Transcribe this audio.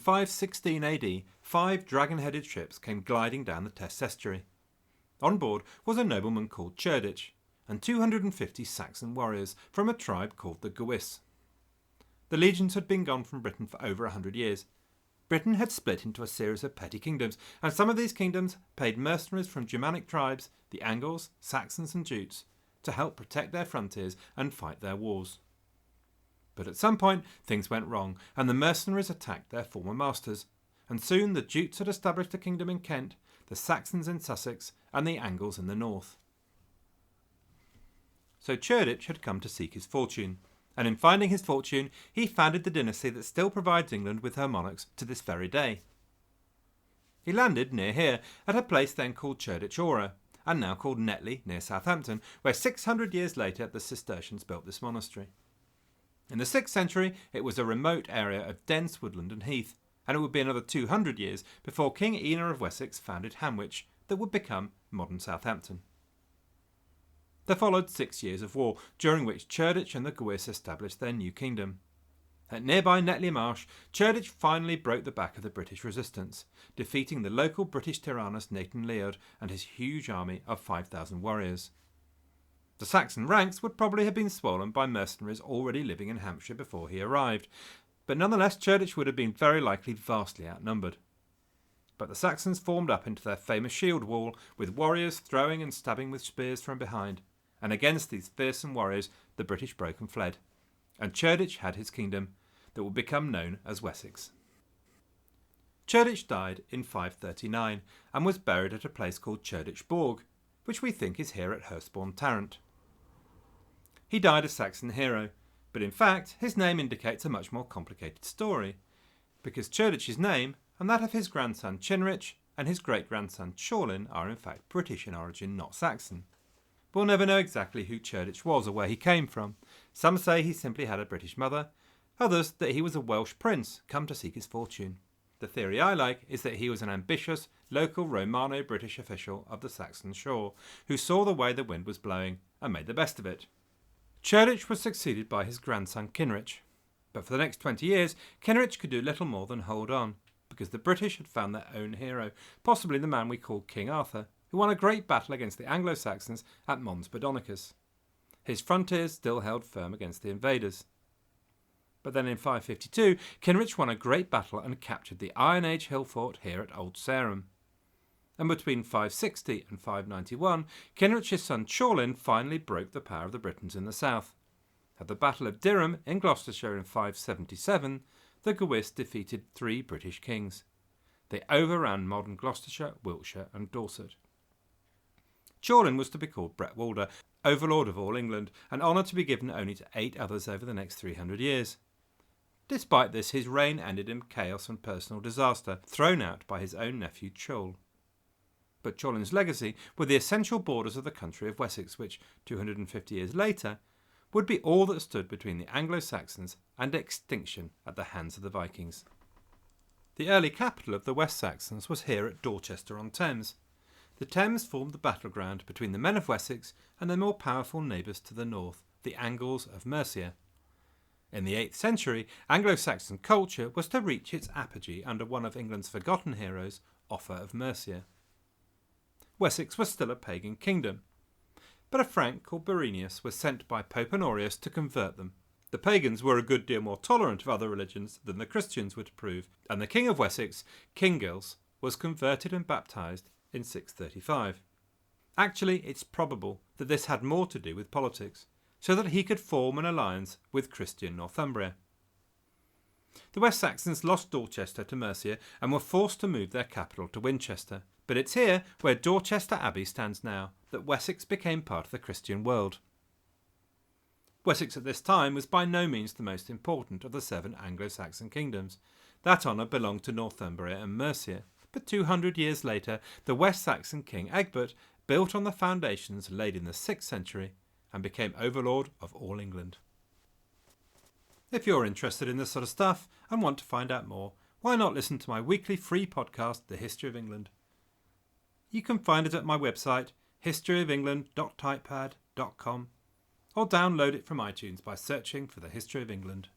516 AD, 5 dragon-headed ships came gliding down the Test Estuary. On board was a nobleman called Cerdic, and 250 Saxon warriors from a tribe called the Gewis. The legions had been gone from Britain for over 100 years. Britain had split into a series of petty kingdoms, and some of these kingdoms paid mercenaries from Germanic tribes, the Angles, Saxons and Jutes, to help protect their frontiers and fight their wars. But at some point things went wrong, and the mercenaries attacked their former masters, and soon the Jutes had established a kingdom in Kent, the Saxons in Sussex, and the Angles in the north. So Cerdic had come to seek his fortune, and in finding his fortune he founded the dynasty that still provides England with her monarchs to this very day. He landed near here, at a place then called Cerdic, and now called Netley, near Southampton, where 600 years later the Cistercians built this monastery. In the 6th century it was a remote area of dense woodland and heath, and it would be another 200 years before King Ina of Wessex founded Hanwich, that would become modern Southampton. There followed 6 years of war, during which Cerdic and the Gewis established their new kingdom. At nearby Netley Marsh, Cerdic finally broke the back of the British resistance, defeating the local British tyrannus Nathan Leod and his huge army of 5,000 warriors. The Saxon ranks would probably have been swollen by mercenaries already living in Hampshire before he arrived, but nonetheless Cerdic would have been very likely vastly outnumbered. But the Saxons formed up into their famous shield wall, with warriors throwing and stabbing with spears from behind, and against these fearsome warriors the British broke and fled, and Cerdic had his kingdom, that would become known as Wessex. Cerdic died in 539, and was buried at a place called Cerdicborg, which we think is here at Hurstbourne Tarrant. He died a Saxon hero, but in fact his name indicates a much more complicated story, because Cerdic's name and that of his grandson Cynric and his great-grandson Ceawlin are in fact British in origin, not Saxon. We'll never know exactly who Cerdic was or where he came from. Some say he simply had a British mother, others that he was a Welsh prince come to seek his fortune. The theory I like is that he was an ambitious, local Romano-British official of the Saxon shore, who saw the way the wind was blowing and made the best of it. Cerdic was succeeded by his grandson Cynric, but for the next 20 years Cynric could do little more than hold on, because the British had found their own hero, possibly the man we call King Arthur, who won a great battle against the Anglo-Saxons at Mons Badonicus. His frontiers still held firm against the invaders. But then in 552, Cynric won a great battle and captured the Iron Age hill fort here at Old Sarum. And between 560 and 591, Cynric's son Ceawlin finally broke the power of the Britons in the south. At the Battle of Durham in Gloucestershire in 577, the Gewis defeated 3 British kings. They overran modern Gloucestershire, Wiltshire and Dorset. Ceawlin was to be called Bretwalda, overlord of all England, an honour to be given only to 8 others over the next 300 years. Despite this, his reign ended in chaos and personal disaster, thrown out by his own nephew Ceawl. But Ceawlin's legacy were the essential borders of the country of Wessex, which, 250 years later, would be all that stood between the Anglo-Saxons and extinction at the hands of the Vikings. The early capital of the West Saxons was here at Dorchester-on-Thames. The Thames formed the battleground between the men of Wessex and their more powerful neighbours to the north, the Angles of Mercia. In the 8th century, Anglo-Saxon culture was to reach its apogee under one of England's forgotten heroes, Offa of Mercia. Wessex was still a pagan kingdom, but a Frank called Berenius was sent by Pope Honorius to convert them. The pagans were a good deal more tolerant of other religions than the Christians were to prove, and the King of Wessex, Cyngils, was converted and baptised in 635. Actually, it's probable that this had more to do with politics, so that he could form an alliance with Christian Northumbria. The West Saxons lost Dorchester to Mercia and were forced to move their capital to Winchester, but it's here, where Dorchester Abbey stands now, that Wessex became part of the Christian world. Wessex at this time was by no means the most important of the 7 Anglo-Saxon kingdoms. That honour belonged to Northumbria and Mercia, but 200 years later the West Saxon king Egbert built on the foundations laid in the 6th century and became overlord of all England. If you're interested in this sort of stuff and want to find out more, why not listen to my weekly free podcast, The History of England? You can find it at my website, historyofengland.typepad.com, or download it from iTunes by searching for The History of England.